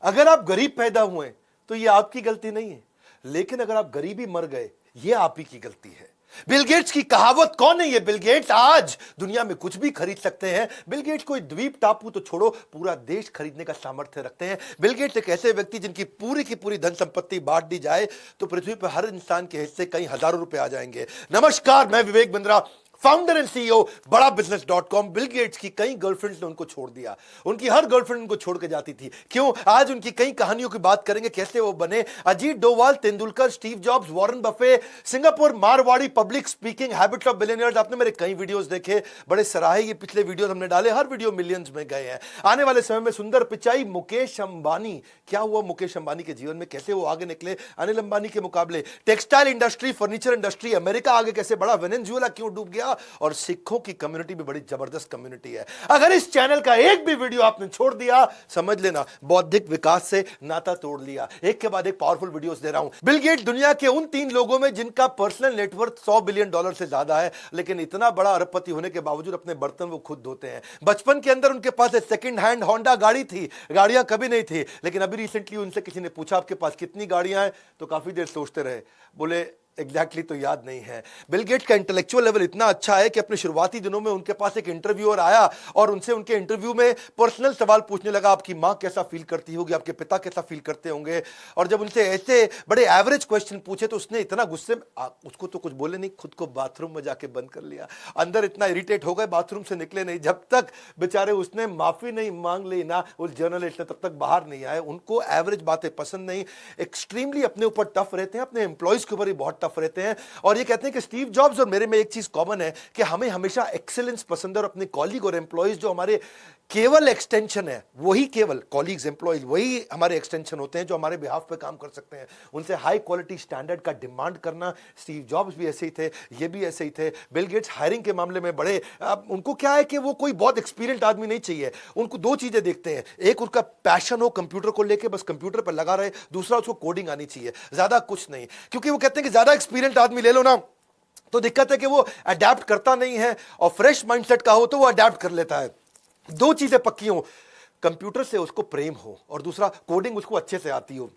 अगर आप गरीब पैदा हुए तो ये आपकी गलती नहीं है, लेकिन अगर आप गरीबी मर गए ये आप ही की गलती है। बिल गेट्स की कहावत कौन है? ये बिल गेट्स आज दुनिया में कुछ भी खरीद सकते हैं। बिल गेट्स कोई द्वीप टापू तो छोड़ो, पूरा देश खरीदने का सामर्थ्य रखते हैं। बिल गेट्स एक ऐसे व्यक्ति जिनकी पूरी की पूरी धन संपत्ति बांट दी जाए तो पृथ्वी पर हर इंसान के हिस्से कई हजारों रुपए आ जाएंगे। नमस्कार, मैं Vivek Bindra, founder and CEO बड़ा बिजनेस.com। बिल गेट्स की कई गर्लफ्रेंड्स ने उनको छोड़ दिया, उनकी हर गर्लफ्रेंड उनको छोड़ के जाती थी। क्यों? आज उनकी कई कहानियों की बात करेंगे, कैसे वो बने। Ajit Doval, Tendulkar, Steve jobs, Warren Buffett, Singapore, Marwari, public speaking, habits of billionaires. आपने मेरे कई वीडियोस देखे, बड़े सराहे ये पिछले वीडियोस हमने डाले, हर वीडियो मिलियंस में गए हैं। आने वाले समय में सुंदर पिचाई, मुकेश अंबानी। क्या हुआ मुकेश अंबानी के जीवन में, कैसे वो आगे निकले अनिल अंबानी के मुकाबले। Textile industry, furniture industry, America आगे कैसे बढ़ा, वेनेजुएला क्यों डूब गया, और सिखों की कम्युनिटी भी बड़ी जबरदस्त कम्युनिटी है। अगर इस चैनल का एक भी वीडियो आपने छोड़ दिया, समझ लेना बौद्धिक विकास से नाता तोड़ लिया। एक के बाद एक पावरफुल वीडियोस दे रहा हूं। बिल गेट्स दुनिया के उन 3 लोगों में जिनका पर्सनल नेटवर्थ $100 बिलियन से ज्यादा है, लेकिन इतना बड़ा अरबपति होने के बावजूद अपने बर्तन वो खुद धोते हैं। बचपन के अंदर उनके पास एक सेकंड हैंड होंडा गाड़ी थी, गाड़ियां कभी नहीं थी, लेकिन अभी रिसेंटली उनसे किसी ने पूछा आपके पास कितनी गाड़ियां हैं, तो काफी देर सोचते रहे, बोले एग्जैक्टली तो याद नहीं है। बिल गेट्स का इंटेलेक्चुअल लेवल इतना अच्छा है कि अपने शुरुआती दिनों में उनके पास एक इंटरव्यूअर आया और उनसे उनके इंटरव्यू में पर्सनल सवाल पूछने लगा, आपकी मां कैसा फील करती होगी, आपके पिता कैसा फील करते होंगे। और जब उनसे ऐसे बड़े एवरेज क्वेश्चन पूछे तो उसने इतना गुस्से में, उसको तो कुछ बोले नहीं, खुद को बाथरूम में जाके बंद कर लिया। अंदर इतना इरिटेट हो गए, बाथरूम से निकले नहीं जब तक बेचारे उसने माफी नहीं मांग ली ना, उस जर्नलिस्ट ने, तब तक बाहर नहीं आए। उनको एवरेज बातें पसंद नहीं, एक्सट्रीमली अपने ऊपर टफ रहते हैं, अपने एम्प्लॉयज के ऊपर ही बहुत टफ रहते हैं। और ये कहते हैं कि स्टीव जॉब्स और मेरे में एक चीज कॉमन है कि हमें हमेशा एक्सीलेंस पसंद है, और अपने कॉलीग और एम्प्लॉयज जो हमारे केवल एक्सटेंशन है, वही केवल कॉलीग्स एम्प्लॉयज वही हमारे एक्सटेंशन होते हैं जो हमारे बिहाफ पे काम कर सकते हैं। उनसे हाई क्वालिटी स्टैंडर्ड का डिमांड करना। स्टीव जॉब्स भी ऐसे ही थे, ये भी ऐसे ही थे। बिल गेट्स हायरिंग के मामले में बड़े, उनको क्या है कि वो कोई बहुत एक्सपीरियंस्ड आदमी नहीं चाहिए, उनको 2 चीजें देखते हैं, एक उनका पैशन हो कंप्यूटर को लेके, बस कंप्यूटर पर लगा रहे, दूसरा उसको कोडिंग आनी चाहिए, ज्यादा कुछ नहीं। क्योंकि वो कहते हैं कि ज्यादा एक्सपीरियंस्ड आदमी ले लो ना तो दिक्कत है कि वो अडेप्ट करता नहीं है, और फ्रेश माइंडसेट का हो तो वो अडेप्ट कर लेता है। 2 चीजें पक्की हो, कंप्यूटर से उसको प्रेम हो और दूसरा कोडिंग उसको अच्छे से आती हो।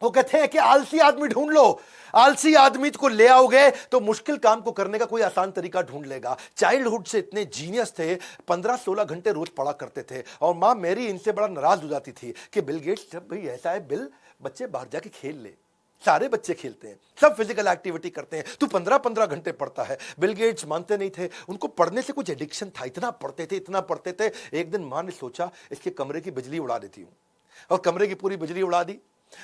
वो कहते हैं कि आलसी आदमी ढूंढ लो, आलसी आदमी को ले आओगे तो मुश्किल काम को करने का कोई आसान तरीका ढूंढ लेगा। चाइल्डहुड से इतने जीनियस थे, 15-16 घंटे रोज पढ़ा करते थे, और मां मेरी इनसे बड़ा नाराज हो जाती थी कि बिल गेट्स, जब भाई ऐसा है बिल, बच्चे बाहर जाके खेल ले, सारे बच्चे खेलते हैं, सब फिजिकल एक्टिविटी करते हैं, तू 15-15 घंटे पढ़ता है। बिल गेट्स मानते नहीं थे, उनको पढ़ने से कुछ एडिक्शन था, इतना पढ़ते थे, इतना पढ़ते थे। एक दिन मां ने सोचा इसके कमरे की बिजली उड़ा देती हूं, और कमरे की पूरी बिजली उड़ा दी,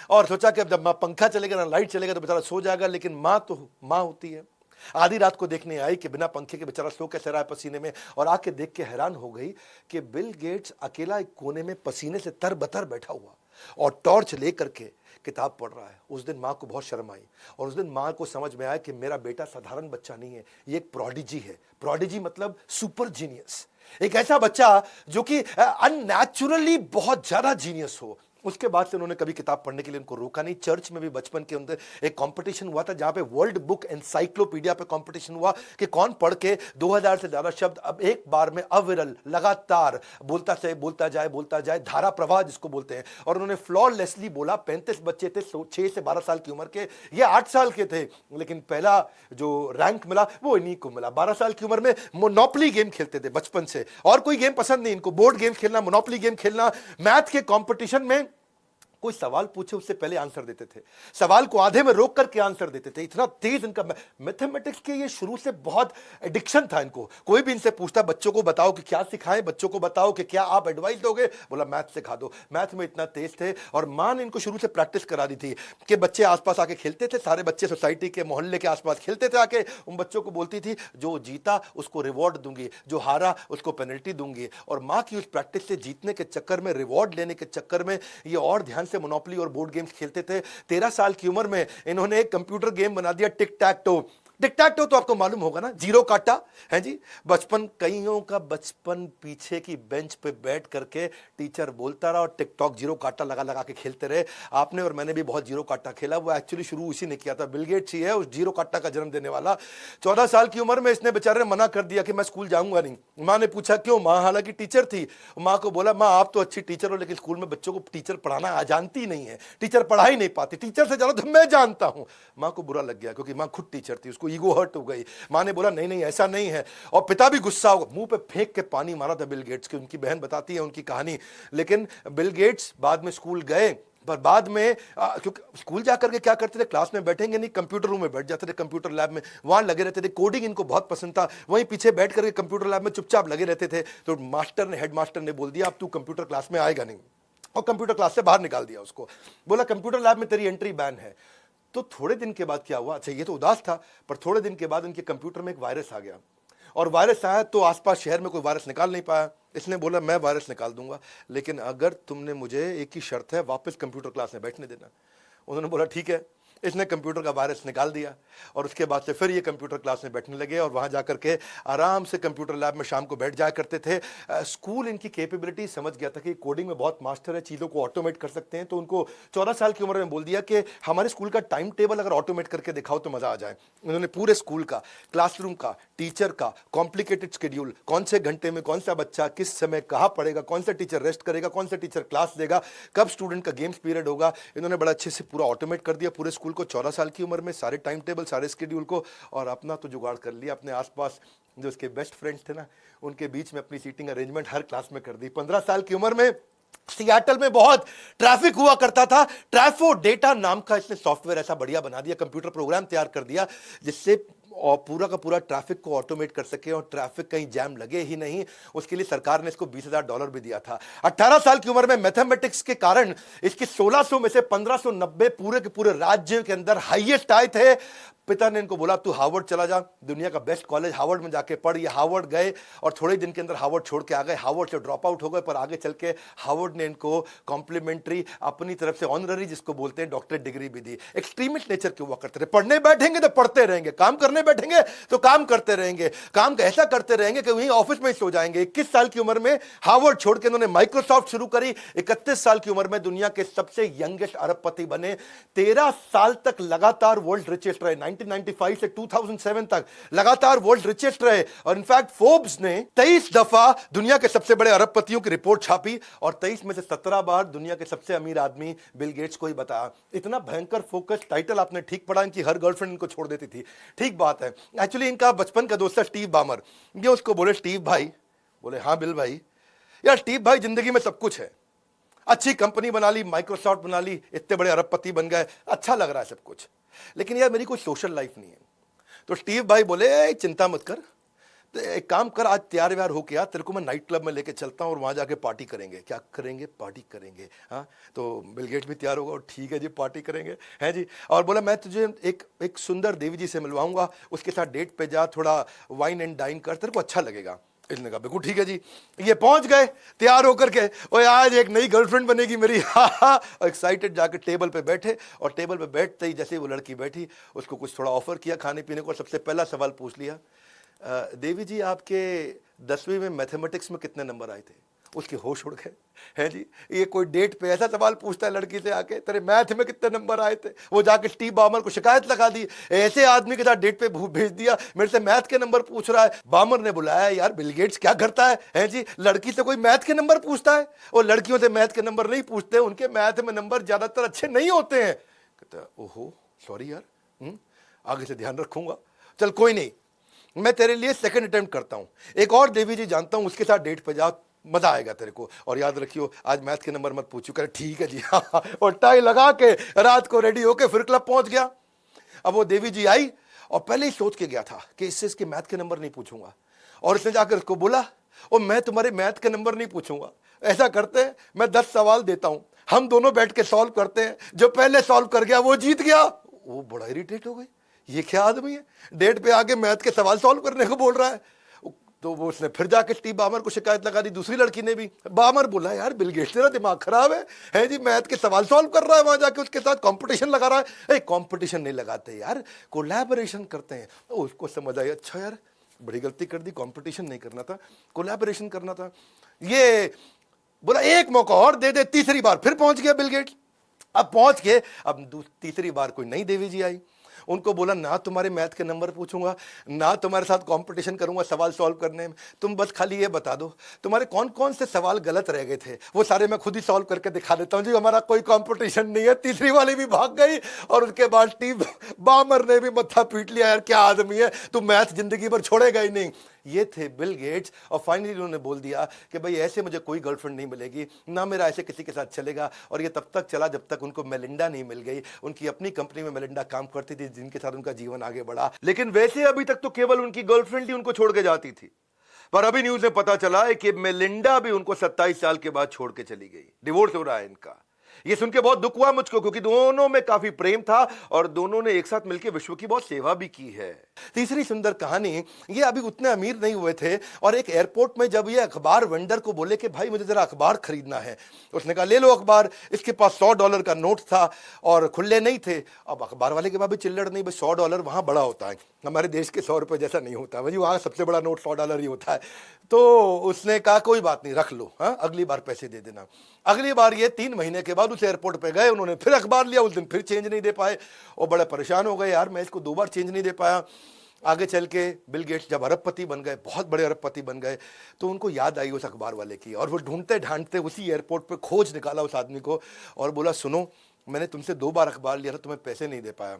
और सोचा कि अब जब पंखा चलेगा ना लाइट चलेगा तो बेचारा सो जाएगा। लेकिन मां तो मां होती है, आधी रात को देखने आई कि बिना पंखे के बेचारा सो कैसे रहा है पसीने में, और आके देख के हैरान हो गई कि बिल गेट्स अकेला एक कोने में पसीने से तरबतर बैठा हुआ और टॉर्च लेकर के किताब पढ़ रहा है। उस दिन मां को बहुत शर्म आई, और उस दिन मां को समझ में आया कि मेरा बेटा साधारण बच्चा नहीं है, ये एक प्रोडिजी है। प्रोडिजी मतलब सुपर जीनियस, एक ऐसा बच्चा जो कि अननेचुरली बहुत ज्यादा जीनियस हो। उसके बाद से उन्होंने कभी किताब पढ़ने के लिए उनको रोका नहीं। चर्च में भी बचपन के अंदर एक कंपटीशन हुआ था, जहां पे वर्ल्ड बुक एनसाइक्लोपीडिया पे कंपटीशन हुआ कि कौन पढ़ के 2000 से ज्यादा शब्द अब एक बार में अविरल लगातार बोलता जाए, धारा प्रवाह जिसको बोलते हैं। और उन्होंने फ्लॉलेसली बोला। 35 बच्चे थे, 6 से 12 साल की उम्र के, ये 8 साल के थे, लेकिन पहला जो रैंक मिला वो इन्हीं को मिला। 12 साल की उम्र में मोनोपोली गेम खेलते थे बचपन से, और कोई गेम पसंद नहीं इनको, बोर्ड गेम खेलना, मोनोपोली गेम खेलना। मैथ के कॉम्पिटिशन में कोई सवाल पूछे उससे पहले आंसर देते थे, सवाल को आधे में रोक करके आंसर देते थे, इतना तेज इनका मैथमेटिक्स के ये शुरू से बहुत एडिक्शन था इनको। कोई भी इनसे पूछता बच्चों को बताओ कि क्या सिखाएं, बच्चों को बताओ कि क्या आप एडवाइस दोगे, बोला मैथ सिखा दो। मैथ में इतना तेज थे, और मां ने इनको शुरू से प्रैक्टिस करा दी थी कि बच्चे आसपास आके खेलते थे, सारे बच्चे सोसाइटी के मोहल्ले के आसपास खेलते थे आके, उन बच्चों को बोलती थी जो जीता उसको रिवॉर्ड दूंगी, जो हारा उसको पेनल्टी दूंगी। और मां की उस प्रैक्टिस से जीतने के चक्कर में, रिवॉर्ड लेने के चक्कर में ये और ध्यान से मोनोपोली और बोर्ड गेम्स खेलते थे। 13 साल की उम्र में इन्होंने एक कंप्यूटर गेम बना दिया, टिक टैक टो। टिक टैक टो तो आपको मालूम होगा ना, जीरो काटा है जी। बचपन, कईयों का बचपन पीछे की बेंच पे बैठ करके टीचर बोलता रहा और टिकटॉक जीरो काटा लगा लगा के खेलते रहे। आपने और मैंने भी बहुत जीरो काटा खेला। वो एक्चुअली शुरू उसी ने किया था, बिल गेट्स ही है उस जीरो काटा का जन्म देने वाला। 14 साल की उम्र में इसने बेचारे ने मना कर दिया कि मैं स्कूल जाऊंगा नहीं। माँ ने पूछा क्यों? माँ हालांकि टीचर थी। माँ को बोला, माँ आप तो अच्छी टीचर हो लेकिन स्कूल में बच्चों को टीचर पढ़ाना आ जानती नहीं है, टीचर पढ़ा ही नहीं पाती, टीचर से ज्यादा तो मैं जानता हूं। माँ को बुरा लग गया क्योंकि माँ खुद टीचर थी, उसको ईगो हर्ट हो गई। माँ ने बोला नहीं नहीं ऐसा नहीं है, और पिता भी गुस्सा हो, मुंह पे फेंक के पानी मारा था बिल गेट्स की। उनकी बहन बताती है उनकी कहानी। लेकिन बिल गेट्स बाद में स्कूल गए, पर बाद में क्योंकि स्कूल जाकर के क्या करते थे, क्लास में बैठेंगे नहीं, कंप्यूटर रूम में बैठ जाते थे, कंप्यूटर लैब में वहां लगे रहते थे। कोडिंग इनको बहुत पसंद था, वहीं पीछे बैठ करके कंप्यूटर लैब में चुपचाप लगे रहते थे। तो मास्टर ने, हेड मास्टर ने बोल दिया अब तू कंप्यूटर क्लास में आएगा नहीं, और कंप्यूटर क्लास से बाहर निकाल दिया उसको। बोला कंप्यूटर लैब में तेरी एंट्री बैन है। तो थोड़े दिन के बाद क्या हुआ, अच्छा ये तो उदास था, पर थोड़े दिन के बाद उनके कंप्यूटर में एक वायरस आ गया, और वायरस आया तो आसपास शहर में कोई वायरस निकाल नहीं पाया। इसने बोला मैं वायरस निकाल दूंगा, लेकिन अगर तुमने मुझे, एक ही शर्त है, वापस कंप्यूटर क्लास में बैठने देना। उन्होंने बोला ठीक है। इसने कंप्यूटर का वायरस निकाल दिया, और उसके बाद से फिर ये कंप्यूटर क्लास में बैठने लगे, और वहां जाकर के आराम से कंप्यूटर लैब में शाम को बैठ जाया करते थे। स्कूल इनकी कैपेबिलिटी समझ गया था कि कोडिंग में बहुत मास्टर है, चीज़ों को ऑटोमेट कर सकते हैं। तो उनको 14 साल की उम्र में बोल दिया कि हमारे स्कूल का टाइम टेबल अगर ऑटोमेट करके दिखाओ तो मजा आ जाए। उन्होंने पूरे स्कूल का, क्लासरूम का, टीचर का कॉम्प्लिकेटेड शेड्यूल, कौन से घंटे में कौन सा बच्चा किस समय कहाँ पढ़ेगा, कौन सा टीचर रेस्ट करेगा, कौन सा टीचर क्लास देगा, कब स्टूडेंट का गेम्स पीरियड होगा, इन्होंने बड़ा अच्छे से पूरा ऑटोमेट कर दिया पूरे स्कूल को 14 साल की उम्र में, सारे टाइम टेबल, सारे शेड्यूल को। और अपना तो जुगाड़ कर लिया, अपने आसपास जो उसके बेस्ट फ्रेंड्स थे ना, उनके बीच में अपनी सीटिंग अरेंजमेंट हर क्लास में कर दी। 15 साल की उम्र में सियाटल में बहुत ट्रैफिक हुआ करता था। ट्रैफो डेटा नाम का इसने सॉफ्टवेयर ऐसा बढ़िया बना दिया, कंप्यूटर प्रोग्राम तैयार कर दिया जिससे और पूरा का पूरा ट्रैफिक को ऑटोमेट कर सके और ट्रैफिक कहीं जैम लगे ही नहीं। उसके लिए सरकार ने इसको $20,000 भी दिया था। 18 साल की उम्र में मैथमेटिक्स के कारण इसके 1600 में से 1590 पूरे के पूरे राज्य के अंदर हाईएस्ट आए थे। पिता ने इनको बोला तू हार्वर्ड चला जा, दुनिया का बेस्ट कॉलेज हार्वर्ड में जाके पढ़। ये हार्वर्ड गए और थोड़े दिन के अंदर हार्वर्ड छोड़ के आ गए। हार्वर्ड से ड्रॉप आउट हो गए, पर आगे चल के हार्वर्ड ने इनको कॉम्प्लीमेंट्री अपनी तरफ से ऑनररी, जिसको बोलते हैं डॉक्टरेट डिग्री भी दी। एक्सट्रीमिस्ट नेचर के हुआ करते थे, पढ़ने बैठेंगे तो पढ़ते रहेंगे, काम करने बैठेंगे तो काम करते रहेंगे, काम ऐसा करते रहेंगे कि वहीं ऑफिस में ही सो जाएंगे। 21 साल की उम्र में हार्वर्ड छोड़ के उन्होंने माइक्रोसॉफ्ट शुरू करी। 31 साल की उम्र में दुनिया के सबसे यंगेस्ट अरबपति बने। 13 साल तक लगातार वर्ल्ड रिचेस्ट रहे। 1995 से 2007 तक लगातार वर्ल्ड रिचेस्ट रहे। और इनफैक्ट फोर्ब्स ने 23 दफा दुनिया के सबसे बड़े अरबपतियों की रिपोर्ट छापी, और 23 में से 17 बार दुनिया के सबसे अमीर आदमी बिल गेट्स को ही बताया। इतना भयंकर फोकस, टाइटल आपने ठीक पढ़ा, इनकी हर गर्लफ्रेंड इनको छोड़ देती थी। ठीक बात है। एक्चुअली इनका बचपन का दोस्त है स्टीव बामर। ये उसको बोले स्टीव भाई, बोले हाँ बिल भाई। यार स्टीव भाई जिंदगी में सब कुछ है, अच्छी कंपनी बना ली, माइक्रोसॉफ्ट बना ली, इतने बड़े अरबपति बन गए, अच्छा लग रहा है सब कुछ, लेकिन यार मेरी कोई सोशल लाइफ नहीं है। तो स्टीव भाई बोले चिंता मत कर, तो एक काम कर, आज तैयार व्यार हो गया, तेरे को मैं नाइट क्लब में लेके चलता हूँ और वहां जाके पार्टी करेंगे। क्या करेंगे? पार्टी करेंगे। हाँ, तो बिल गेट्स भी तैयार होगा और ठीक है जी पार्टी करेंगे, हैं जी। और बोला मैं तुझे एक सुंदर देवी जी से मिलवाऊंगा, उसके साथ डेट पे जा, थोड़ा वाइन एंड डाइन कर, तेरे को अच्छा लगेगा। इसने कहा बिल्कुल ठीक है जी। ये पहुंच गए तैयार होकर के, और आज एक नई गर्लफ्रेंड बनेगी मेरी, हाँ। एक्साइटेड जाके टेबल पे बैठे, और टेबल पे बैठते ही जैसे वो लड़की बैठी, उसको कुछ थोड़ा ऑफर किया खाने पीने को। सबसे पहला सवाल पूछ लिया, देवी जी आपके 10वीं में मैथमेटिक्स में कितने नंबर आए थे? उसके होश उड़ गए, है जी। ये कोई डेट पे ऐसा सवाल पूछता है लड़की से आके, तेरे मैथ में कितने नंबर आए थे? वो जाके स्टीव बामर को शिकायत लगा दी, ऐसे आदमी के साथ डेट पे भेज दिया, मेरे से मैथ के नंबर पूछ रहा है। बामर ने बुलाया, यार बिल गेट्स क्या करता है जी, लड़की से कोई मैथ के नंबर पूछता है? और लड़कियों से मैथ के नंबर नहीं पूछते, उनके मैथ में नंबर ज्यादातर अच्छे नहीं होते हैं। कहता ओहो सॉरी यार, आगे से ध्यान रखूंगा। चल कोई नहीं, मैं तेरे लिए सेकंड अटेम्प्ट करता हूं, एक और देवी जी जानता हूं, उसके साथ डेट पे जा, मजा आएगा तेरे को, और याद रखियो आज मैथ के नंबर मत पूछियो। करे ठीक है जी, हाँ। और टाई लगा के रात को रेडी होके फिर क्लब पहुंच गया। अब वो देवी जी आई और पहले ही सोच के गया था कि इससे इसके मैथ के नंबर नहीं पूछूंगा, और इसने जाकर उसको बोला और मैं तुम्हारे मैथ के नंबर नहीं पूछूंगा, ऐसा करते हैं मैं 10 सवाल देता हूं, हम दोनों बैठ के सॉल्व करते हैं, जो पहले सॉल्व कर गया वो जीत गया। वो बड़ा इरिटेट हो गई, ये क्या आदमी है, डेट पे आके मैथ के सवाल सॉल्व करने को बोल रहा है। तो वो उसने फिर जाके स्टीव बामर को शिकायत लगा दी, दूसरी लड़की ने भी। बामर बोला यार बिल गेट्स तेरा दिमाग खराब है जी, मैथ के सवाल सॉल्व कर रहा है, वहां जाके उसके साथ कंपटीशन लगा रहा है। कंपटीशन नहीं लगाते यार, कोलैबोरेशन करते हैं। तो उसको समझ आई, अच्छा यार बड़ी गलती कर दी, कंपटीशन नहीं करना था, कोलैबोरेशन करना था। ये बोला एक मौका और दे दे, तीसरी बार फिर पहुंच गया बिल गेट्स। अब पहुंच के अब तीसरी बार कोई नई देवी जी आई, उनको बोला ना तुम्हारे मैथ के नंबर पूछूंगा, ना तुम्हारे साथ कंपटीशन करूंगा सवाल सॉल्व करने में, तुम बस खाली ये बता दो तुम्हारे कौन कौन से सवाल गलत रह गए थे, वो सारे मैं खुद ही सॉल्व करके दिखा देता हूं जी, हमारा कोई कंपटीशन नहीं है। तीसरी वाली भी भाग गई और उसके बाद स्टीव बामर ने भी मत्था पीट लिया, यार क्या आदमी है तू, मैथ जिंदगी भर छोड़ेगा ही नहीं। ये थे बिल गेट्स। और फाइनली उन्होंने बोल दिया कि भाई ऐसे मुझे कोई गर्लफ्रेंड नहीं मिलेगी, ना मेरा ऐसे किसी के साथ चलेगा। और ये तब तक चला जब तक उनको मेलिंडा नहीं मिल गई। उनकी अपनी कंपनी में मेलिंडा काम करती थी, जिनके साथ उनका जीवन आगे बढ़ा। लेकिन वैसे अभी तक तो केवल उनकी गर्लफ्रेंड ही उनको छोड़ के जाती थी, पर अभी न्यूज में पता चला है कि मेलिंडा भी उनको 27 साल के बाद छोड़ के चली गई, डिवोर्स हो रहा है इनका। ये सुन के बहुत दुख हुआ मुझको, क्योंकि दोनों में काफी प्रेम था और दोनों ने एक साथ मिलकर विश्व की बहुत सेवा भी की है। तीसरी सुंदर कहानी, ये अभी उतने अमीर नहीं हुए थे और एक एयरपोर्ट में जब ये अखबार वेंडर को बोले कि भाई मुझे जरा अखबार खरीदना है, उसने कहा ले लो अखबार। इसके पास $100 का नोट था और खुले नहीं थे। अब अखबार वाले के पास भी चिल्लड़ नहीं, बस $100 वहां बड़ा होता है, हमारे देश के 100 रुपए जैसा नहीं होता भाई, वहां सबसे बड़ा नोट $100 ही होता है। तो उसने कहा कोई बात नहीं रख लो, हाँ अगली बार पैसे दे देना। अगली बार ये 3 महीने के बाद उस एयरपोर्ट पे गए, उन्होंने फिर अखबार लिया, उस दिन फिर चेंज नहीं दे पाए और बड़े परेशान हो गए, यार मैं इसको 2 बार चेंज नहीं दे पाया। आगे चल के बिल गेट्स जब अरबपति बन गए, बहुत बड़े अरबपति बन गए, तो उनको याद आई उस अखबार वाले की और वो ढूंढते ढांढते उसी एयरपोर्ट पे खोज निकाला उस आदमी को और बोला सुनो मैंने तुमसे 2 बार अखबार लिया था, तुम्हें पैसे नहीं दे पाया।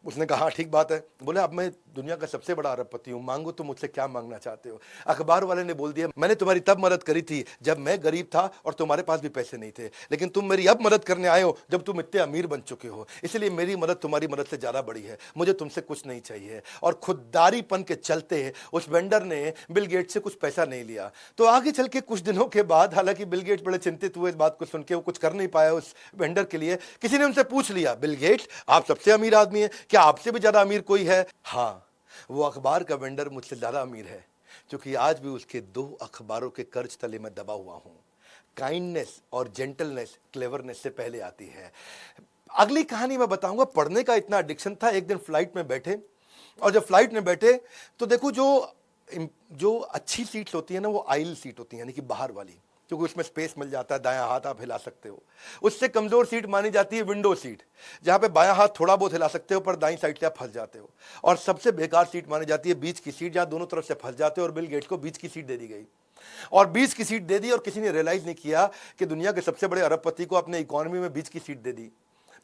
उसने कहा हाँ ठीक बात है। बोले अब मैं दुनिया का सबसे बड़ा अरबपति हूँ, मांगो तुम मुझसे क्या मांगना चाहते हो। अखबार वाले ने बोल दिया मैंने तुम्हारी तब मदद करी थी जब मैं गरीब था और तुम्हारे पास भी पैसे नहीं थे, लेकिन तुम मेरी अब मदद करने आए हो जब तुम इतने अमीर बन चुके हो, इसलिए मेरी मदद तुम्हारी मदद से ज़्यादा बड़ी है, मुझे तुमसे कुछ नहीं चाहिए। और खुददारीपन के चलते उस वेंडर ने बिल गेट्स से कुछ पैसा नहीं लिया। तो आगे चल के कुछ दिनों के बाद, हालांकि बिल गेट्स बड़े चिंतित हुए इस बात को सुन के, वो कुछ कर नहीं पाया उस वेंडर के लिए। किसी ने उनसे पूछ लिया बिल गेट्स आप सबसे अमीर आदमी हैं, क्या आपसे भी ज़्यादा अमीर कोई है? हाँ वो अखबार का वेंडर मुझसे ज्यादा अमीर है, क्योंकि आज भी उसके 2 अखबारों के कर्ज तले में दबा हुआ हूं। काइंडनेस और जेंटलनेस क्लेवरनेस से पहले आती है। अगली कहानी मैं बताऊंगा। पढ़ने का इतना एडिक्शन था, एक दिन फ्लाइट में बैठे और जब फ्लाइट में बैठे तो देखो जो अच्छी सीट्स होती है ना वो आइल सीट होती है, यानी कि बाहर वाली, क्योंकि उसमें स्पेस मिल जाता है, दायां हाथ आप हिला सकते हो। उससे कमजोर सीट मानी जाती है विंडो सीट, जहां पे बायां हाथ थोड़ा बहुत हिला सकते हो पर दाईं साइड से आप फंस जाते हो। और सबसे बेकार सीट मानी जाती है बीच की सीट, जहां दोनों तरफ से फंस जाते हो। और बिल गेट्स को बीच की सीट दे दी गई और बीच की सीट दे दी और किसी ने रियलाइज नहीं किया कि दुनिया के सबसे बड़े अरबपति को अपने इकोनॉमी में बीच की सीट दे दी।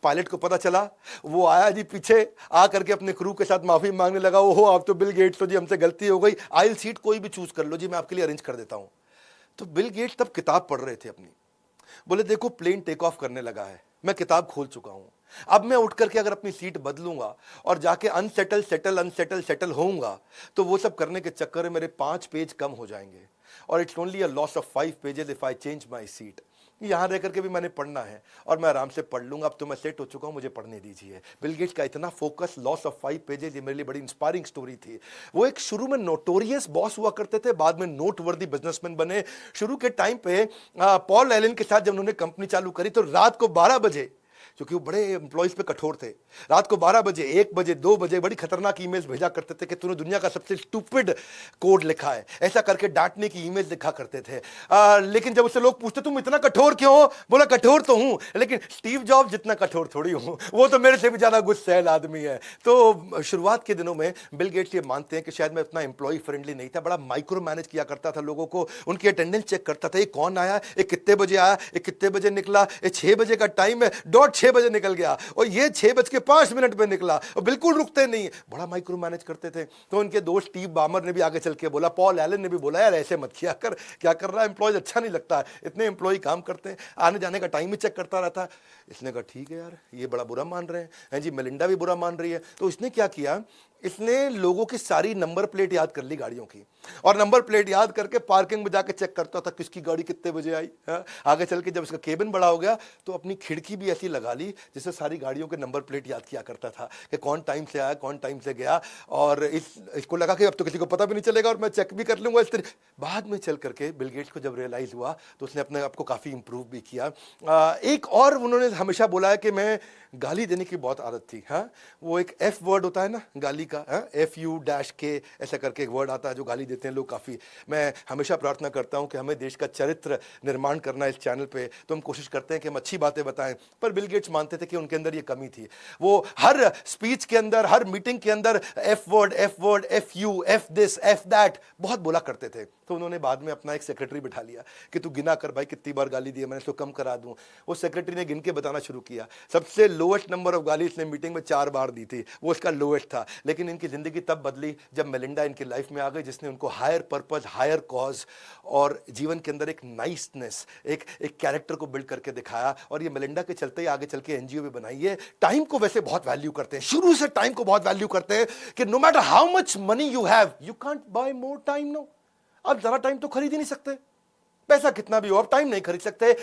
पायलट को पता चला, वो आया जी पीछे आ करके अपने क्रू के साथ माफी मांगने लगा, ओहो आप तो बिल गेट्स हो जी, हमसे गलती हो गई, आइल सीट कोई भी चूज कर लो जी, मैं आपके लिए अरेंज कर देता हूं। तो बिल गेट्स तब किताब पढ़ रहे थे अपनी। बोले देखो प्लेन टेक ऑफ करने लगा है, मैं किताब खोल चुका हूं, अब मैं उठ करके अगर अपनी सीट बदलूंगा और जाके अनसेटल होऊंगा तो वो सब करने के चक्कर में मेरे 5 पेज कम हो जाएंगे और it's only a loss of 5 pages if I change my seat. यहां रह करके भी मैंने पढ़ना है और मैं आराम से पढ़ लूंगा, अब तो मैं सेट हो चुका हूं, मुझे पढ़ने दीजिए। बिल गेट्स का इतना फोकस, लॉस ऑफ 5 पेजेस, ये मेरे लिए बड़ी इंस्पायरिंग स्टोरी थी। वो एक शुरू में नोटोरियस बॉस हुआ करते थे, बाद में नोटवर्दी बिजनेसमैन बने। शुरू के टाइम पे पॉल एलन के साथ जब उन्होंने कंपनी चालू करी तो रात को 12 बजे, क्योंकि वो बड़े एम्प्लॉइज पे कठोर थे, रात को 12 बजे, 1 बजे, 2 बजे बड़ी खतरनाक ईमेल्स भेजा करते थे कि तूने दुनिया का सबसे स्टूपिड कोड लिखा है, ऐसा करके डांटने की ईमेल्स लिखा करते थे। लेकिन जब उससे लोग पूछते तुम इतना कठोर क्यों हो, बोला कठोर तो हूं लेकिन स्टीव जॉब जितना कठोर थोड़ी हूं, वो तो मेरे से भी ज्यादा गुस्सैल आदमी है। तो शुरुआत के दिनों में बिल गेट्स ये मानते हैं कि शायद मैं उतना एम्प्लॉय फ्रेंडली नहीं था, बड़ा माइक्रो मैनेज किया करता था लोगों को, उनकी अटेंडेंस चेक करता था, ये कौन आया, ये कितने बजे आया, ये कितने बजे निकला, ये 6 बजे का टाइम है, डॉट 6 बजे निकल गया और ये 6:05 पे निकला और बिल्कुल रुकते नहीं, बड़ा माइक्रो मैनेज करते थे। तो उनके दोस्त स्टीव बामर ने भी आगे चल के बोला, पॉल एलन ने भी बोला यार ऐसे मत किया कर, क्या कर रहा है, एम्प्लॉयज अच्छा नहीं लगता है, इतने एम्प्लॉय काम करते हैं, आने जाने का टाइम ही चेक करता रहता है। इसने कहा ठीक है यार ये बड़ा बुरा मान रहे हैं जी, मेलिंडा भी बुरा मान रही है। तो इसने क्या किया, इसने लोगों की सारी नंबर प्लेट याद कर ली गाड़ियों की और नंबर प्लेट याद करके पार्किंग में जाके चेक करता था किसकी गाड़ी कितने बजे आई। आगे चल के जब इसका केबिन बड़ा हो गया तो अपनी खिड़की भी ऐसी लगा गाली जिससे सारी गाड़ियों के नंबर प्लेट याद किया करता था कि कौन टाइम से आया, कौन टाइम से गया, और इसको लगा कि अब तो किसी को पता भी नहीं चलेगा और मैं चेक भी कर लूंगा इस तरह। बाद में चल करके बिल गेट्स को जब रियलाइज हुआ तो उसने अपने आप को काफ़ी इंप्रूव भी किया। एक और उन्होंने हमेशा बोला है कि मैं गाली देने की बहुत आदत थी। हाँ, वो एक एफ वर्ड होता है ना गाली का, FU-K ऐसा करके एक वर्ड आता है जो गाली देते हैं लोग काफ़ी। मैं हमेशा प्रार्थना करता हूं कि हमें देश का चरित्र निर्माण करना इस चैनल पे, तो हम कोशिश करते हैं कि हम अच्छी बातें बताएं, पर बिल गेट्स मानते थे कि उनके अंदर ये कमी थी। वो हर स्पीच के अंदर, हर मीटिंग के अंदर F word, FU, F this, F that बहुत बोला करते थे। तो उन्होंने बाद में अपना एक सेक्रेटरी बिठा लिया कि तू गिना कर भाई कितनी बार गाली दी है, मैंने इसको कम करा दूं। वो सेक्रेटरी ने गिन के बताना शुरू किया। सबसे लोएस्ट नंबर ऑफ गाली इसने मीटिंग में 4 बार दी थी, वो इसका लोएस्ट था। लेकिन इनकी जिंदगी तब बदली जब मेलिंडा इनकी लाइफ में आ गई, जिसने उनको हायर पर्पस, हायर कॉज और जीवन के अंदर एक नाइसनेस, एक कैरेक्टर को बिल्ड करके दिखाया। और ये मेलिंडा के चलते ही आगे चल के एनजीओ भी बनाई है। टाइम को वैसे बहुत वैल्यू करते हैं, शुरू से टाइम को बहुत वैल्यू करते हैं कि no matter how much money you have, you can't buy more time. No, आप जरा टाइम तो खरीद ही नहीं सकते, पैसा कितना भी हो आप टाइम नहीं खरीद सकते।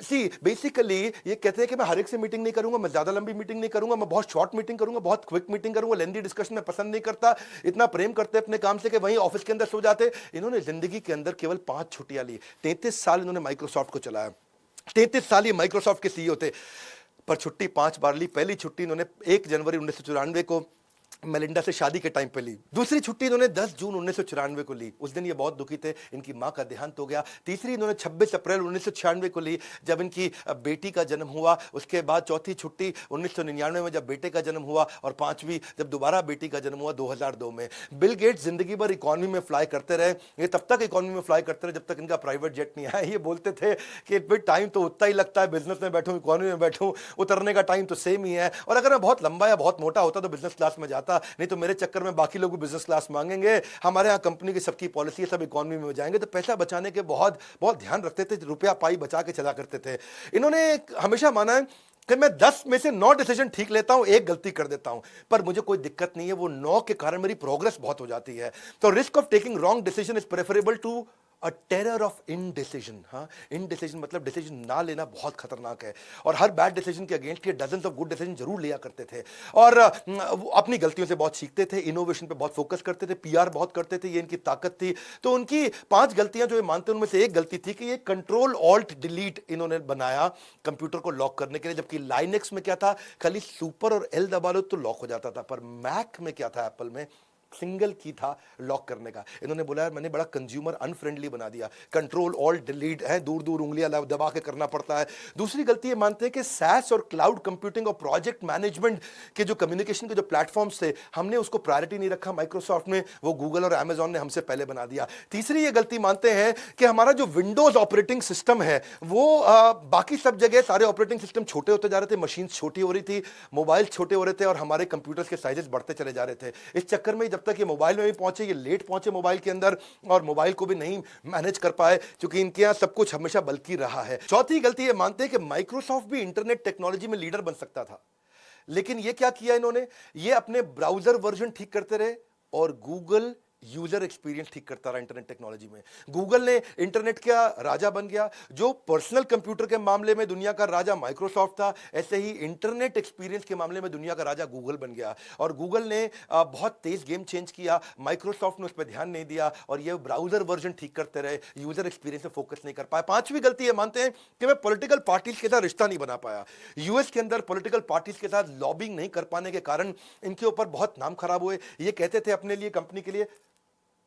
सी बेसिकली ये कहते हैं कि मैं हर एक से मीटिंग नहीं करूंगा, मैं ज्यादा लंबी मीटिंग नहीं करूंगा, मैं बहुत शॉर्ट मीटिंग करूंगा, बहुत क्विक मीटिंग करूंगा, लेंदी डिस्कशन मैं पसंद नहीं करता। इतना प्रेम करते अपने काम से कि वहीं ऑफिस के अंदर सो जाते। इन्होंने जिंदगी के अंदर केवल 5 छुट्टियां ली। 33 साल इन्होंने माइक्रोसॉफ्ट को चलाया, 33 साल ये माइक्रोसॉफ्ट के सीईओ थे, पर छुट्टी 5 बार ली। पहली छुट्टी इन्होंने 1 जनवरी 1994 को मेलिंडा से शादी के टाइम पे ली। दूसरी छुट्टी इन्होंने 10 जून 1994 को ली, उस दिन ये बहुत दुखी थे, इनकी मां का देहांत हो गया। तीसरी इन्होंने 26 अप्रैल 1996 को ली, जब इनकी बेटी का जन्म हुआ। उसके बाद चौथी छुट्टी 1999 में जब बेटे का जन्म हुआ, और 5वीं जब दोबारा बेटी का जन्म हुआ 2002 में। बिल गेट्स जिंदगी भर इकोनॉमी में फ्लाई करते रहे। ये तब तक इकोनॉमी में फ्लाई करते रहे जब तक इनका प्राइवेट जेट नहीं आया। ये बोलते थे कि भाई टाइम तो उतना ही लगता है, बिजनेस में बैठूं, इकोनॉमी में बैठूं, उतरने का टाइम तो सेम ही है। और अगर मैं बहुत लंबा या बहुत मोटा होता तो बिजनेस क्लास में जाता, नहीं तो मेरे चक्कर में बाकी लोग भी बिजनेस क्लास मांगेंगे। हमारे यहाँ कंपनी की सबकी पॉलिसी है, सब इकोनॉमी में जाएंगे। तो पैसा बचाने के बहुत बहुत ध्यान रखते थे, रुपया पाई बचा के चला करते थे। इन्होंने हमेशा माना है कि मैं 10 में से 9 डिसीजन ठीक लेता हूं, 1 गलती कर देता हूं, पर मुझे कोई दिक्कत नहीं है, वो 9 के कारण मेरी प्रोग्रेस बहुत हो जाती है। तो risk of taking wrong decision is preferable to a terror of indecision. हाँ, इनडिसीजन मतलब डिसीजन ना लेना बहुत खतरनाक है। और हर बैड डिसीजन के अगेंस्ट ये डजन्स ऑफ गुड डिसीजन जरूर लिया करते थे। और अपनी गलतियों से बहुत सीखते थे, इनोवेशन पे बहुत फोकस करते थे, पीआर बहुत करते थे, ये इनकी ताकत थी। तो उनकी 5 गलतियां जो ये मानते हैं, उनमें से एक गलती थी कि ये कंट्रोल ऑल्ट डिलीट इन्होंने बनाया कंप्यूटर को लॉक करने के लिए। जबकि लाइनेक्स में क्या था, खाली सुपर और एल दबा लो तो लॉक हो जाता था, पर मैक में क्या था, एप्पल में सिंगल की था लॉक करने का। इन्होंने बोला यार मैंने बड़ा कंज्यूमर अनफ्रेंडली बना दिया, कंट्रोल ऑल्ट डिलीट है, दूर दूर उंगलियां दबा के करना पड़ता है। दूसरी गलती ये मानते हैं कि सैस और क्लाउड कंप्यूटिंग और प्रोजेक्ट मैनेजमेंट के जो कम्युनिकेशन के जो प्लेटफॉर्म्स थे, हमने उसको प्रायोरिटी नहीं रखा माइक्रोसॉफ्ट में, वो गूगल और अमेजॉन ने हमसे पहले बना दिया। तीसरी ये गलती मानते हैं कि हमारा जो विंडोज ऑपरेटिंग सिस्टम है वो बाकी सब जगह सारे ऑपरेटिंग सिस्टम छोटे होते जा रहे थे, मशीन छोटी हो रही थी, मोबाइल छोटे हो रहे थे, और हमारे कंप्यूटर्स के साइजेस बढ़ते चले जा रहे थे। इस चक्कर में जब तक ये मोबाइल में भी पहुंचे, ये लेट पहुंचे मोबाइल के अंदर, और मोबाइल को भी नहीं मैनेज कर पाए, क्योंकि इनके यहां सब कुछ हमेशा बल्कि रहा है। चौथी गलती ये मानते हैं कि माइक्रोसॉफ्ट भी इंटरनेट टेक्नोलॉजी में लीडर बन सकता था, लेकिन ये क्या किया इन्होंने, ये अपने ब्राउजर वर्जन ठीक करते रहे और गूगल यूजर एक्सपीरियंस ठीक करता रहा इंटरनेट टेक्नोलॉजी में। गूगल ने इंटरनेट का राजा बन गया। जो पर्सनल कंप्यूटर के मामले में दुनिया का राजा माइक्रोसॉफ्ट था, ऐसे ही इंटरनेट एक्सपीरियंस के मामले में दुनिया का राजा गूगल बन गया। और गूगल ने बहुत तेज गेम चेंज किया, माइक्रोसॉफ्ट ने उस पर ध्यान नहीं दिया, और ये ब्राउजर वर्जन ठीक करते रहे, यूजर एक्सपीरियंस पे फोकस नहीं कर पाए। पांचवी गलती ये मानते हैं कि मैं पॉलिटिकल पार्टीज के साथ रिश्ता नहीं बना पाया। यूएस के अंदर पॉलिटिकल पार्टीज के साथ लॉबिंग नहीं कर पाने के कारण इनके ऊपर बहुत नाम खराब हुए। ये कहते थे अपने लिए, कंपनी के लिए,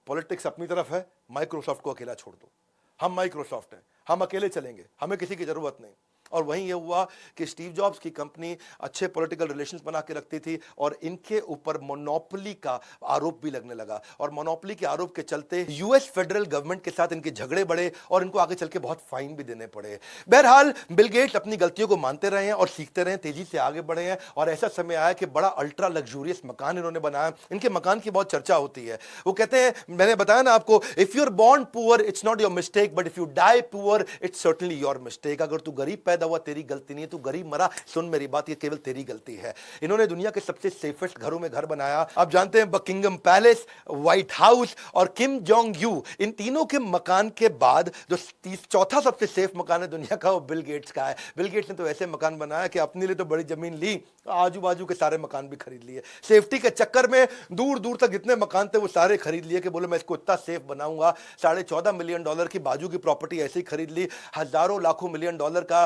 पॉलिटिक्स अपनी तरफ है, माइक्रोसॉफ्ट को अकेला छोड़ दो, हम माइक्रोसॉफ्ट हैं, हम अकेले चलेंगे, हमें किसी की जरूरत नहीं। और वहीं ये हुआ कि स्टीव जॉब्स की कंपनी अच्छे पॉलिटिकल रिलेशंस बना के रखती थी, और इनके ऊपर मोनोपोली का आरोप भी लगने लगा, और मोनोपोली के आरोप के चलते यूएस फेडरल गवर्नमेंट के साथ इनके झगड़े बढ़े, और इनको आगे चल के बहुत फाइन भी देने पड़े। बहरहाल बिल गेट्स अपनी गलतियों को मानते रहे हैं और सीखते रहे, तेजी से आगे बढ़े हैं, और ऐसा समय आया कि बड़ा अल्ट्रा लग्जूरियस मकान इन्होंने बनाया। इनके मकान की बहुत चर्चा होती है। वो कहते हैं, मैंने बताया ना आपको, if you are born poor it's not your mistake, but if you die poor it's certainly your mistake. अगर तू गरीब पैदा पैदा हुआ तेरी गलती नहीं है, तू गरीब मरा, सुन मेरी बात, ये केवल तेरी गलती है। इन्होंने दुनिया के सबसे सेफेस्ट घरों में घर बनाया। आप जानते हैं बकिंगम पैलेस, व्हाइट हाउस और किम जोंग यू, इन तीनों के मकान के बाद जो चौथा सबसे सेफ मकान है दुनिया का, वो बिल गेट्स का है। बिल गेट्स ने तो ऐसे मकान बनाया कि अपने लिए तो बड़ी जमीन ली, आजू बाजू के सारे मकान भी खरीद लिए। सेफ्टी के चक्कर में दूर दूर तक जितने मकान थे वो सारे खरीद लिए कि बोले मैं इसको इतना सेफ बनाऊंगा। $14.5 मिलियन की बाजू की प्रॉपर्टी ऐसे ही खरीद ली। हजारों लाखों $मिलियन का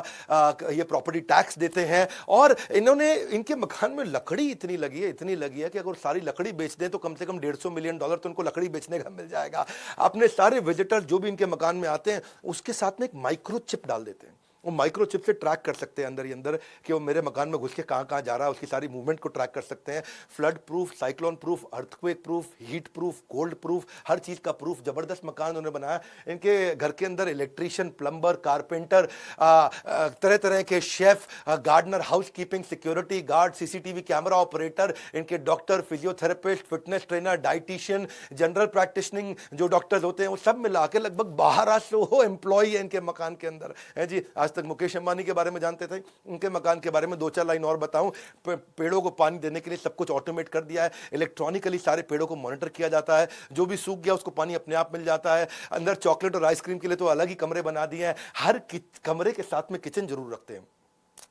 ये प्रॉपर्टी टैक्स देते हैं। और इन्होंने, इनके मकान में लकड़ी इतनी लगी है कि अगर सारी लकड़ी बेच दें तो कम से कम $150 मिलियन तो उनको लकड़ी बेचने का मिल जाएगा। अपने सारे विजिटर जो भी इनके मकान में आते हैं उसके साथ में एक माइक्रो चिप डाल देते हैं। वो माइक्रो चिप से ट्रैक कर सकते हैं अंदर ही अंदर कि वो मेरे मकान में घुस के कहाँ कहाँ जा रहा है, उसकी सारी मूवमेंट को ट्रैक कर सकते हैं। Flood proof, cyclone proof, earthquake proof, heat proof, cold proof, हर चीज़ का प्रूफ। जबरदस्त मकान उन्होंने बनाया। इनके घर के अंदर इलेक्ट्रीशियन, प्लम्बर, कारपेंटर, तरह तरह के chef, gardener, house keeping, security guard, CCTV camera operator, इनके doctor, physiotherapist, fitness trainer, dietitian, general practitioning जो डॉक्टर्स होते हैं, वो सब मिला के लगभग 1200 एम्प्लॉई है इनके मकान के अंदर है जी। आज तक मुकेश अंबानी के बारे में जानते थे, उनके मकान के बारे में 2-4 लाइन और बताऊं। पेड़ों को पानी देने के लिए सब कुछ ऑटोमेट कर दिया है। इलेक्ट्रॉनिकली सारे पेड़ों को मॉनिटर किया जाता है। जो भी सूख गया उसको पानी अपने आप मिल जाता है। अंदर चॉकलेट और आइसक्रीम के लिए तो अलग ही कमरे बना दिए हैं। हर कमरे के साथ में किचन जरूर रखते हैं।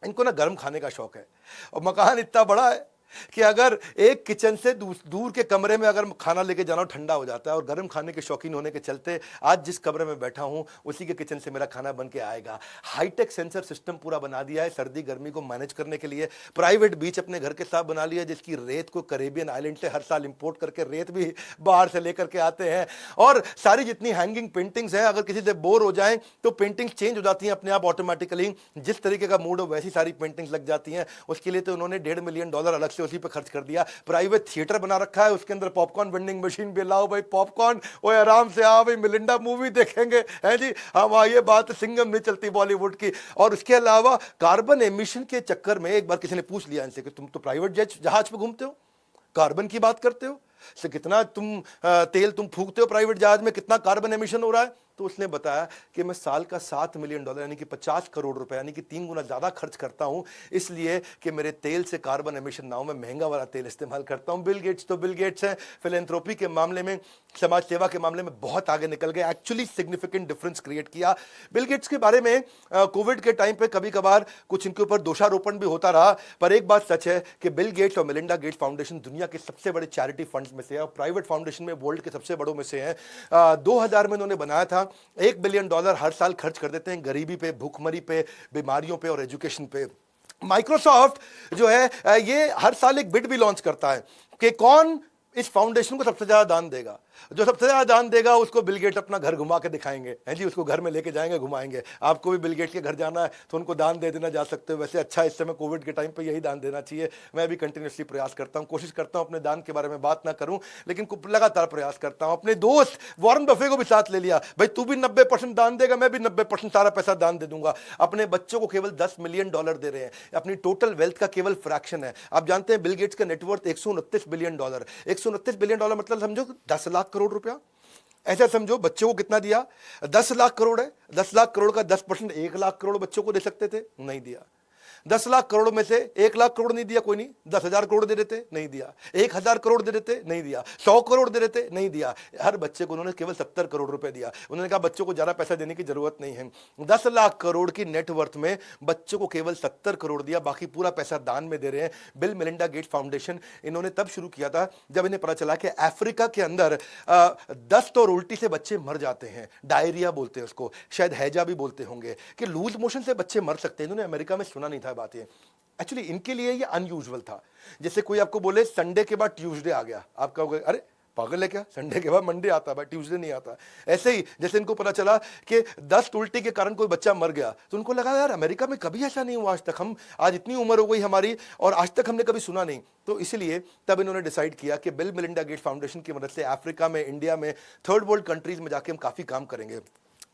इनको ना गर्म खाने का शौक है और मकान इतना बड़ा है कि अगर एक किचन से दूर के कमरे में अगर खाना लेके जाना ठंडा हो जाता है। और गर्म खाने के शौकीन होने के चलते आज जिस कमरे में बैठा हूं उसी के किचन से मेरा खाना बन के आएगा। हाईटेक सेंसर सिस्टम पूरा बना दिया है सर्दी गर्मी को मैनेज करने के लिए। प्राइवेट बीच अपने घर के साथ बना लिया जिसकी रेत को कैरेबियन आइलैंड से हर साल इंपोर्ट करके रेत भी बाहर से लेकर के आते हैं। और सारी जितनी हैंगिंग पेंटिंग्स हैं, अगर किसी से बोर हो जाएं तो पेंटिंग्स चेंज हो जाती हैं अपने आप ऑटोमेटिकली। जिस तरीके का मूड हो वैसी सारी पेंटिंग्स लग जाती हैं। उसके लिए तो उन्होंने $1.5 मिलियन अलग से उसी पे खर्च कर दिया। प्राइवेट थिएटर बना रखा है, उसके अंदर पॉपकॉर्न वेंडिंग मशीन भी लाओ भाई पॉपकॉर्न, ओए आराम से आओ भाई मिलिंडा मूवी देखेंगे है जी। हम ये बात सिंगम नहीं चलती बॉलीवुड की। और उसके अलावा कार्बन एमिशन के चक्कर में एक बार किसी ने पूछ लिया इनसे कि तुम तो प्राइवेट जहाज पे घूमते हो, कार्बन की बात करते हो, से कितना तेल तुम फूकते हो प्राइवेट जहाज में, कितना कार्बन एमिशन हो रहा है। तो उसने बताया कि मैं साल का $7 मिलियन यानी कि 50 करोड़ रुपए यानी कि 3 गुना ज्यादा खर्च करता हूं, इसलिए कि मेरे तेल से कार्बन एमिशन ना हो, मैं महंगा वाला तेल इस्तेमाल करता हूं। बिल गेट्स तो बिल गेट्स हैं। फिलैंथ्रोपी के मामले में, समाज सेवा के मामले में बहुत आगे निकल गए, एक्चुअली सिग्निफिकेंट डिफरेंस क्रिएट किया। बिल गेट्स के बारे में कोविड के टाइम पे कभी कभार कुछ इनके ऊपर दोषारोपण भी होता रहा, पर एक बात सच है कि बिल गेट्स और मेलिंडा गेट्स फाउंडेशन दुनिया के सबसे बड़े चैरिटी फंड्स में से है और प्राइवेट फाउंडेशन में वर्ल्ड के सबसे बड़ों में से है। 2000 में उन्होंने बनाया था। $1 बिलियन हर साल खर्च कर देते हैं गरीबी पे, भूखमरी पे, बीमारियों पे और एजुकेशन पे। माइक्रोसॉफ्ट जो है ये हर साल एक बिड भी लॉन्च करता है कि कौन इस फाउंडेशन को सबसे ज्यादा दान देगा। जो सबसे ज्यादा दान देगा उसको बिल गेट्स अपना घर घुमा के दिखाएंगे है जी, उसको घर में लेके जाएंगे, घुमाएंगे। आपको भी बिल गेट्स के घर जाना है तो उनको दान दे देना जा सकते हो। वैसे अच्छा इस समय कोविड के टाइम पे यही दान देना चाहिए। मैं भी कंटिन्यूसली प्रयास करता हूं, कोशिश करता हूं अपने दान के बारे में बात ना करूं, लेकिन लगातार प्रयास करता हूं। अपने दोस्त वॉरेन बफे को भी साथ ले लिया, भाई तू भी 90% दान देगा, मैं भी 90% सारा पैसा दान दे दूंगा। अपने बच्चों को केवल $10 मिलियन दे रहे हैं, अपनी टोटल वेल्थ का केवल फ्रैक्शन है। आप जानते हैं बिल गेट्स का नेटवर्थ $129 बिलियन। $129 बिलियन मतलब समझो 10 लाख करोड़ रुपया। ऐसा समझो बच्चों को कितना दिया, 10 लाख करोड़ है। 10 लाख करोड़ का 10% 1 लाख करोड़ बच्चों को दे सकते थे, नहीं दिया। 10 लाख करोड़ में से 1 लाख करोड़ नहीं दिया, कोई नहीं। 10,000 करोड़ दे देते, नहीं दिया। 1,000 करोड़ दे देते, नहीं दिया। 100 करोड़ दे देते, नहीं दिया। हर बच्चे को उन्होंने केवल 70 करोड़ रुपए दिया। उन्होंने कहा बच्चों को ज्यादा पैसा देने की जरूरत नहीं है। 10 लाख करोड़ की नेटवर्थ में बच्चों को केवल 70 करोड़ दिया, बाकी पूरा पैसा दान में दे रहे हैं। बिल मेलिंडा गेट्स फाउंडेशन इन्होंने तब शुरू किया था जब इन्हें पता चला कि अफ्रीका के अंदर दस्त और उल्टी से बच्चे मर जाते हैं। डायरिया बोलते हैं उसको, शायद हैजा भी बोलते होंगे, कि लूज मोशन से बच्चे मर सकते हैं। इन्होंने अमेरिका में सुना नहीं था बात ये। एक्चुअली इनके लिए ये अनयूजुअल था। जैसे कोई आपको बोले संडे के बाद ट्यूसडे आ गया, आप कहोगे अरे पागल है क्या, संडे के बाद मंडे आता है, ट्यूसडे नहीं आता। ऐसे ही जैसे इनको पता चला कि दस्त उल्टी के कारण कोई बच्चा मर गया तो उनको लगा यार अमेरिका में कभी ऐसा नहीं हुआ आज तक, हम आज इतनी उम्र हो गई हमारी और आज तक हमने कभी सुना नहीं। तो इसलिए तब इन्होंने डिसाइड किया कि बिल मेलिंडा गेट्स फाउंडेशन की मदद से अफ्रीका में, इंडिया में, थर्ड वर्ल्ड कंट्रीज में जाके हम काफी काम करेंगे।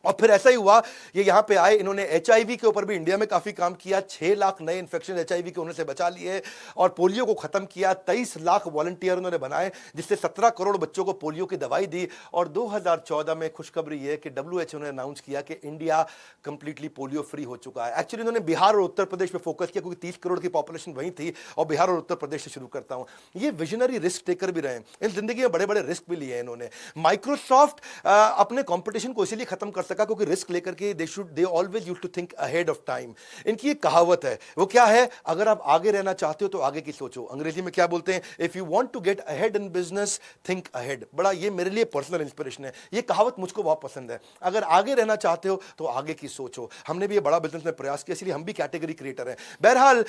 और फिर ऐसा ही हुआ, ये यहां पे आए, इन्होंने एचआईवी के ऊपर भी इंडिया में काफी काम किया, 6 लाख नए इन्फेक्शन एचआईवी के होने से बचा लिए, और पोलियो को खत्म किया। 23 लाख वॉलंटियर उन्होंने बनाए, जिससे 17 करोड़ बच्चों को पोलियो की दवाई दी। और 2014 में खुशखबरी ये कि डब्ल्यूएचओ ने अनाउंस किया कि इंडिया कंप्लीटली पोलियो फ्री हो चुका है। एक्चुअली इन्होंने बिहार और उत्तर प्रदेश पे फोकस किया, क्योंकि 30 करोड़ की पॉपुलेशन वहीं थी, और बिहार और उत्तर प्रदेश से शुरू करता हूं। ये विजनरी रिस्क टेकर भी रहे हैं, इन जिंदगी में बड़े बड़े रिस्क भी लिए हैं इन्होंने। माइक्रोसॉफ्ट अपने कंपटीशन को इसीलिए खत्म कर सका क्योंकि रिस्क लेकर के they always used to think ahead of time. इनकी एक कहावत है, वो क्या है, अगर आप आगे रहना चाहते हो तो आगे की सोचो। अंग्रेजी में क्या बोलते हैं, if you want to get ahead in business think ahead. बड़ा ये मेरे लिए पर्सनल इंस्पिरेशन है, ये कहावत मुझको बहुत पसंद है। अगर आगे रहना चाहते हो तो आगे की सोचो। हमने भी ये बड़ा बिजनेस में प्रयास किया, इसलिए हम भी कैटेगरी क्रिएटर हैं। बहरहाल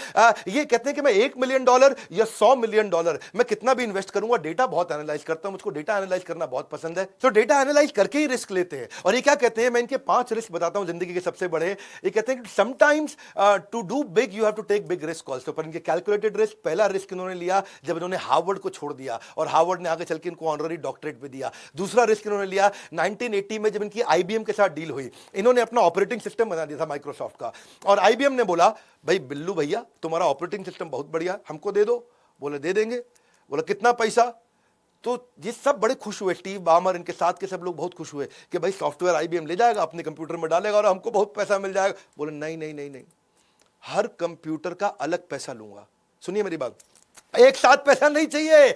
ये कहते हैं कि मैं $1 मिलियन या $100 मिलियन मैं कितना भी इन्वेस्ट करूंगा, डेटा बहुत एनालाइज करता हूं, मुझको डेटा एनालाइज करना बहुत पसंद है। तो डेटा एनालाइज करके ही रिस्क लेते हैं। और ये क्या कहते हैं, मैं इनके 5 रिस्क बताता हूं जिंदगी के सबसे बड़े। ये कहते हैं कि sometimes to do big you have to take big risk also. पर इनके कैलकुलेटेड रिस्क, पहला रिस्क इन्होंने लिया जब इन्होंने हार्वर्ड को छोड़ दिया, और हार्वर्ड ने आगे चल के इनको ऑनररी डॉक्टरेट भी दिया। दूसरा रिस्क इन्होंने लिया 1980 में जब इनकी आईबीएम के साथ डील हुई। इन्होंने अपना ऑपरेटिंग सिस्टम बना दिया था माइक्रोसॉफ्ट का, और आईबीएम ने बोला, भाई बिल्लू भैया तुम्हारा ऑपरेटिंग सिस्टम बहुत बढ़िया, हमको दे दो। बोले दे देंगे। बोला कितना पैसा? तो ये सब बड़े खुश हुए, स्टीव बामर, इनके साथ के सब लोग बहुत खुश हुए कि भाई सॉफ्टवेयर आईबीएम ले जाएगा, अपने कंप्यूटर में डालेगा और हमको बहुत पैसा मिल जाएगा। बोले नहीं नहीं नहीं नहीं, हर कंप्यूटर का अलग पैसा लूंगा। सुनिए मेरी बात, एक साथ पैसा नहीं चाहिए।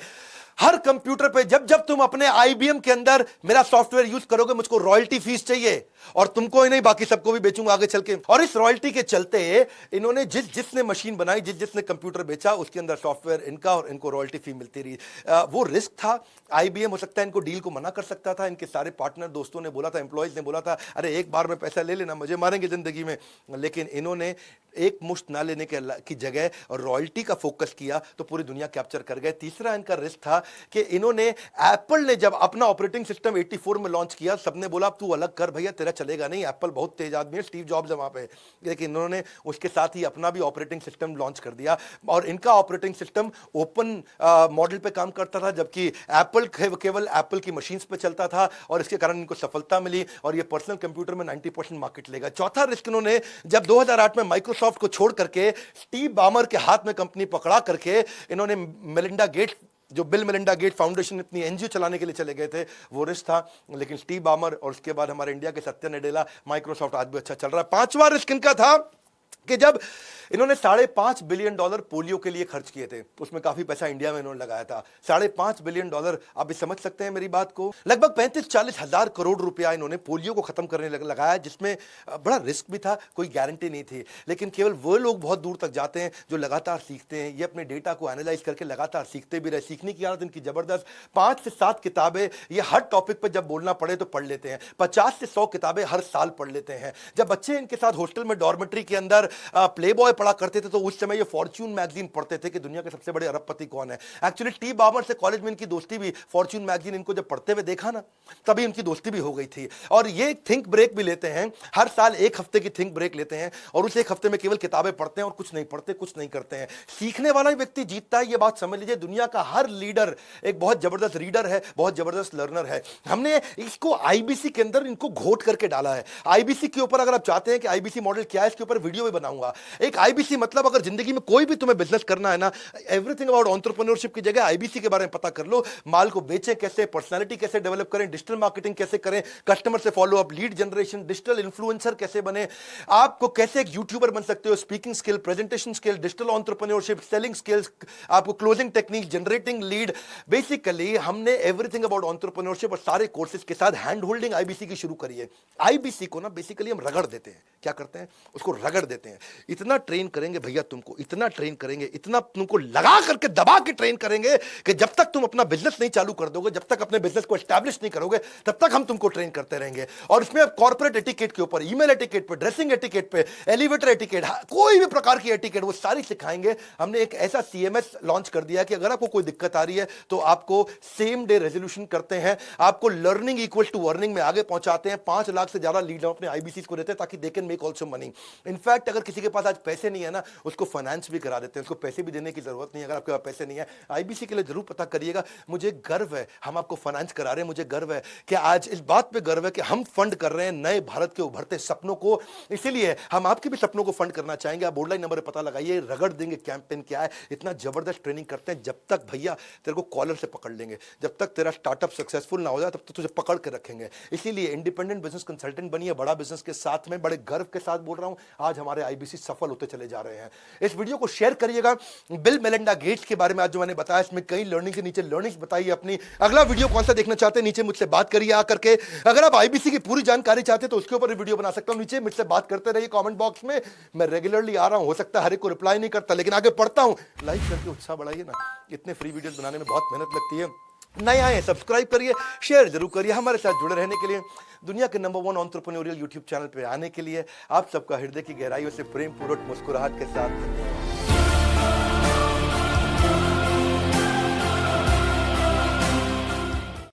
हर कंप्यूटर पे जब जब तुम अपने आईबीएम के अंदर मेरा सॉफ्टवेयर यूज करोगे, मुझको रॉयल्टी फीस चाहिए, और तुमको ही नहीं बाकी सबको भी बेचूंगा आगे चल के। और इस रॉयल्टी के चलते इन्होंने जिसने मशीन बनाई, जिसने कंप्यूटर बेचा, उसके अंदर सॉफ्टवेयर इनका, और इनको रॉयल्टी फी मिलती रही। वो रिस्क था। आईबीएम हो सकता है इनको डील को मना कर सकता था, इनके सारे पार्टनर दोस्तों ने बोला था, एम्प्लॉयज ने बोला था, अरे एक बार में पैसा ले लेना, मुझे मारेंगे जिंदगी में। लेकिन इन्होंने एक मुश्त ना लेने की जगह रॉयल्टी का फोकस किया, तो पूरी दुनिया कैप्चर कर गए। तीसरा इनका रिस्क था कि इन्होंने, एप्पल ने जब अपना ऑपरेटिंग सिस्टम 84 में लॉन्च किया, सबने बोला तू अलग कर भैया, तेरा चलेगा नहीं, एप्पल बहुत तेज आदमी है, स्टीव जॉब्स है वहां पे। लेकिन इन्होंने उसके साथ ही अपना भी ऑपरेटिंग सिस्टम लॉन्च कर दिया, और इनका ऑपरेटिंग सिस्टम ओपन मॉडल पे काम करता था, जबकि एप्पल केवल एप्पल की मशीन्स पे चलता था, और इसके कारण इनको सफलता मिली, और ये पर्सनल कंप्यूटर में 90% मार्केट लेगा। चौथा रिस्क इन्होंने, जब 2008 में माइक्रोसॉफ्ट को छोड़ करके स्टीव बामर के हाथ में कंपनी पकड़ा करके, इन्होंने मेलिंडा गेट्स, जो बिल मेलिंडा गेट फाउंडेशन इतनी एनजीओ चलाने के लिए चले गए थे, वो रिस्क था। लेकिन स्टीव बामर और उसके बाद हमारे इंडिया के सत्या नडेला, माइक्रोसॉफ्ट आज भी अच्छा चल रहा है। 5वां रिस्क इनका था कि जब इन्होंने $5.5 बिलियन पोलियो के लिए खर्च किए थे, उसमें काफी पैसा इंडिया में इन्होंने लगाया था। $5.5 बिलियन, आप भी समझ सकते हैं मेरी बात को। लगभग 35-40 हजार करोड़ रुपया इन्होंने पोलियो को खत्म करने लगाया, जिसमें बड़ा रिस्क भी था, कोई गारंटी नहीं थी। लेकिन केवल वो लोग बहुत दूर तक जाते हैं जो लगातार सीखते हैं। ये अपने डेटा को एनालाइज करके लगातार सीखते भी रहे, सीखने की आदत इनकी जबरदस्त। 5 से 7 किताबें ये हर टॉपिक पर जब बोलना पड़े तो पढ़ लेते हैं। 50 से 100 किताबें हर साल पढ़ लेते हैं। जब बच्चे इनके साथ हॉस्टल में डॉर्मेट्री के अंदर प्लेबॉय पढ़ा करते थे, तो उस समय ये फॉर्च्यून मैगजीन पढ़ते थे कि दुनिया के सबसे बड़े अरबपति कौन है। एक्चुअली टी बामर से कॉलेज में इनकी दोस्ती भी, फॉर्च्यून मैगजीन इनको जब पढ़ते हुए देखा ना, तभी उनकी दोस्ती भी हो गई थी। और ये थिंक ब्रेक भी लेते हैं, हर साल 1 हफ्ते की थिंक ब्रेक लेते हैं, और उस 1 हफ्ते में केवल किताबें पढ़ते हैं और कुछ नहीं पढ़ते, कुछ नहीं करते हैं। सीखने वाला व्यक्ति जीतता है, ये बात समझ लीजिए। दुनिया का हर लीडर एक बहुत जबरदस्त रीडर है, बहुत जबरदस्त लर्नर है। हमने इसको आईबीसी के अंदर इनको घोट करके डाला है। आईबीसी के ऊपर अगर आप चाहते हैं कि आईबीसी मॉडल क्या है, इसके ऊपर वीडियो भी बनाऊंगा। एक आईबीसी मतलब, अगर जिंदगी में कोई भी तुम्हें बिजनेस करना है ना, एवरीथिंग अबाउट एंटरप्रेन्योरशिप की जगह आईबीसी के बारे में पता कर लो। माल को बेचें कैसे, पर्सनालिटी कैसे डेवलप करें, डिजिटल मार्केटिंग कैसे करें, कस्टमर से follow up, lead generation, digital influencer कैसे बने, आपको कैसे एक यूट्यूबर बन सकते हो, speaking skill, presentation skill, digital entrepreneurship, selling skills, आपको closing technique, generating lead. Basically हमने एवरीथिंग अबाउट एंटरप्रेन्योरशिप और सारे कोर्सेज के साथ हैंड होल्डिंग आईबीसी की शुरू करी है। आईबीसी को ना बेसिकली हम रगड़ देते हैं। क्या करते हैं, उसको रगड़ देते हैं। इतना ट्रेन करेंगे भैया तुमको, इतना ट्रेन करेंगे, इतना तुमको लगा करके दबा के ट्रेन करेंगे कि जब तक तुम अपना बिजनेस नहीं चालू कर दोगे, जब तक अपने बिजनेस को एस्टैब्लिश नहीं करोगे, तब तक हम तुमको ट्रेन करते रहेंगे। और इसमें कॉर्पोरेट एटिकेट के ऊपर, ईमेल एटिकेट पे, ड्रेसिंग एटिकेट पे, एलिवेटर एटिकेट, कोई भी प्रकार की एटिकेट, वो सारी सिखाएंगे। हमने एक ऐसा सीएमएस लॉन्च कर दिया कि अगर आपको कोई दिक्कत आ रही है तो आपको सेम डे रेजोल्यूशन करते हैं, आपको लर्निंग इक्वल टू अर्निंग में आगे पहुंचाते हैं। 5 लाख से ज्यादा लीड अपने आईबीसी को देते हैं ताकि they can make also money. In fact in fact अगर किसी के पास आज पैसे नहीं है ना, उसको फाइनेंस भी करा देते हैं, उसको पैसे भी देने की जरूरत नहीं है। अगर आपके पास पैसे नहीं है, आईबीसी के लिए जरूर पता करिएगा। मुझे गर्व है हम आपको फाइनेंस करा रहे हैं, मुझे गर्व है कि आज इस बात पे गर्व है कि हम फंड कर रहे हैं नए भारत के उभरते सपनों को। इसीलिए हम आपके भी सपनों को फंड करना चाहेंगे। आप ऑनलाइन नंबर पर पता लगाइए, रगड़ देंगे कैंपेन क्या है। इतना जबरदस्त ट्रेनिंग करते हैं, जब तक भैया तेरे को कॉलर से पकड़ लेंगे, जब तक तेरा स्टार्टअप सक्सेसफुल ना हो जाए तब तक तुझे पकड़ के रखेंगे। इसीलिए इंडिपेंडेंट बिजनेस कंसल्टेंट बनिए, बड़ा बिजनेस के साथ में बड़े गर्व के साथ बोल रहा हूं, आज हमारे आईबीसी सफल होते चले जा रहे हैं। इस वीडियो को शेयर करिएगा। बिल मेलिंडा गेट्स के बारे में आज जो मैंने बताया, इसमें कई लर्निंग के नीचे लर्निंग्स बताइए अपनी। अगला वीडियो कौन सा देखना चाहते हैं नीचे मुझसे बात करिए आकर के। अगर आप आईबीसी की पूरी जानकारी चाहते हैं तो उसके ऊपर वीडियो बना सकता हूं, नीचे मुझसे बात करते रहिए कमेंट बॉक्स में। मैं रेगुलरली आ रहा हूं, हो सकता है हर एक को रिप्लाई नहीं करता, लेकिन आगे पढ़ता हूं। लाइक करके उत्साह बढ़ाइए ना, इतने फ्री वीडियोस बनाने में बहुत मेहनत लगती है। नए आए सब्सक्राइब करिए, शेयर जरूर करिए। हमारे साथ जुड़े रहने के लिए, दुनिया के नंबर 1 एंटरप्रेन्योरियल यूट्यूब चैनल पे आने के लिए आप सबका हृदय की गहराइयों से प्रेम पूर्वक मुस्कुराहट के साथ धन्यवाद।